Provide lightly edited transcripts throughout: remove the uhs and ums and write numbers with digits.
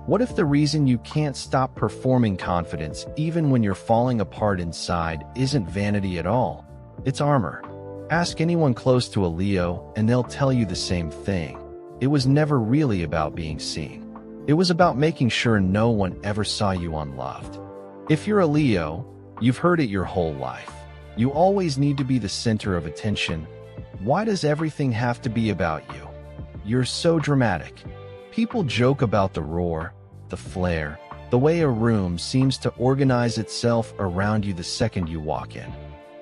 What if the reason you can't stop performing confidence even when you're falling apart inside isn't vanity at all? It's armor. Ask anyone close to a Leo and they'll tell you the same thing. It was never really about being seen. It was about making sure no one ever saw you unloved. If you're a Leo, you've heard it your whole life. You always need to be the center of attention. Why does everything have to be about you? You're so dramatic. People joke about the roar, the flare, the way a room seems to organize itself around you the second you walk in.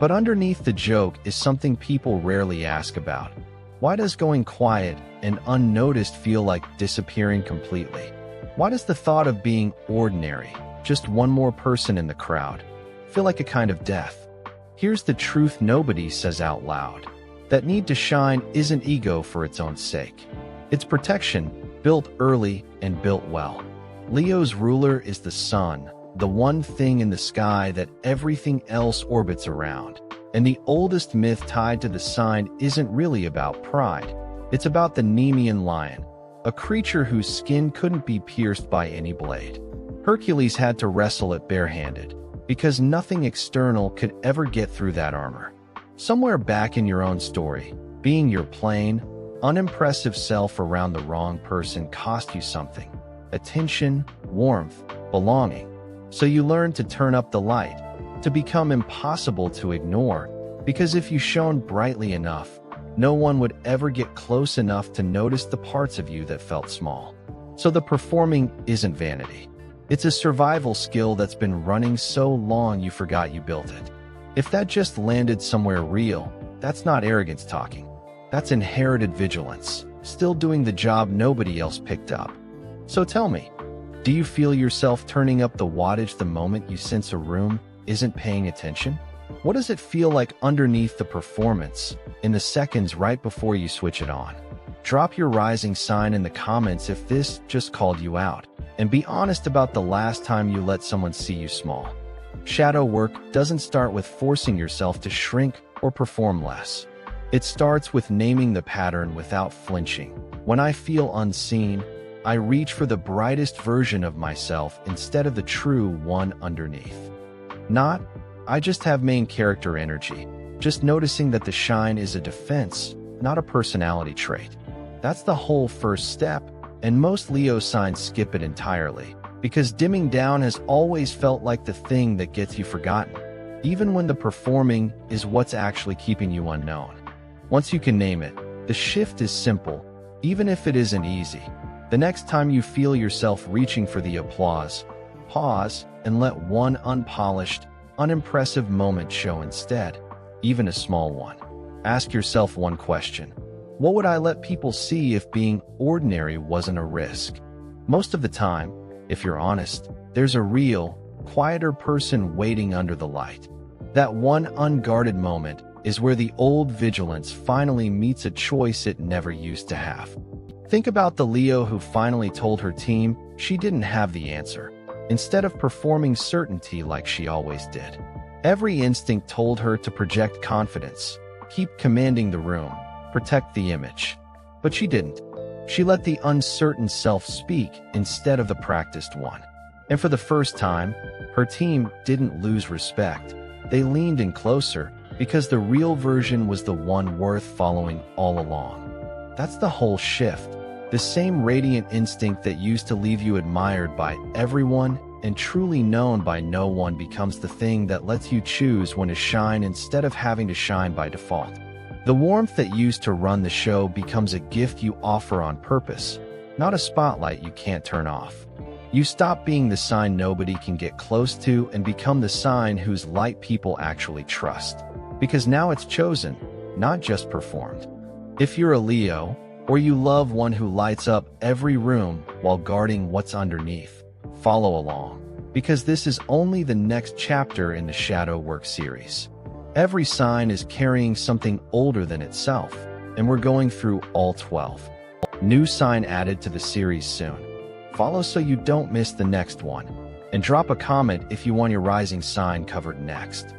But underneath the joke is something people rarely ask about. Why does going quiet and unnoticed feel like disappearing completely? Why does the thought of being ordinary, just one more person in the crowd, feel like a kind of death? Here's the truth nobody says out loud. That need to shine isn't ego for its own sake. It's protection, built early and built well. Leo's ruler is the sun, the one thing in the sky that everything else orbits around. And the oldest myth tied to the sign isn't really about pride. It's about the Nemean lion, a creature whose skin couldn't be pierced by any blade. Hercules had to wrestle it barehanded, because nothing external could ever get through that armor. Somewhere back in your own story, being your plain, unimpressive self around the wrong person cost you something. Attention, warmth, belonging. So you learned to turn up the light, to become impossible to ignore, because if you shone brightly enough, no one would ever get close enough to notice the parts of you that felt small. So the performing isn't vanity. It's a survival skill that's been running so long you forgot you built it. If that just landed somewhere real, that's not arrogance talking. That's inherited vigilance, still doing the job nobody else picked up. So tell me, do you feel yourself turning up the wattage the moment you sense a room isn't paying attention? What does it feel like underneath the performance, in the seconds right before you switch it on? Drop your rising sign in the comments if this just called you out, and be honest about the last time you let someone see you small. Shadow work doesn't start with forcing yourself to shrink or perform less. It starts with naming the pattern without flinching. When I feel unseen, I reach for the brightest version of myself instead of the true one underneath. Not, I just have main character energy, just noticing that the shine is a defense, not a personality trait. That's the whole first step, and most Leo signs skip it entirely, because dimming down has always felt like the thing that gets you forgotten, even when the performing is what's actually keeping you unknown. Once you can name it, the shift is simple, even if it isn't easy. The next time you feel yourself reaching for the applause, pause and let one unpolished, unimpressive moment show instead, even a small one. Ask yourself one question. What would I let people see if being ordinary wasn't a risk? Most of the time, if you're honest, there's a real, quieter person waiting under the light. That one unguarded moment is where the old vigilance finally meets a choice it never used to have. Think about the Leo who finally told her team she didn't have the answer, instead of performing certainty like she always did. Every instinct told her to project confidence, keep commanding the room, protect the image. But she didn't. She let the uncertain self speak instead of the practiced one. And for the first time, her team didn't lose respect. They leaned in closer because the real version was the one worth following all along. That's the whole shift. The same radiant instinct that used to leave you admired by everyone and truly known by no one becomes the thing that lets you choose when to shine instead of having to shine by default. The warmth that used to run the show becomes a gift you offer on purpose, not a spotlight you can't turn off. You stop being the sign nobody can get close to and become the sign whose light people actually trust. Because now it's chosen, not just performed. If you're a Leo, or you love one who lights up every room while guarding what's underneath, follow along, because this is only the next chapter in the Shadow Work series. Every sign is carrying something older than itself, and we're going through all 12. New sign added to the series soon. Follow so you don't miss the next one, and drop a comment if you want your rising sign covered next.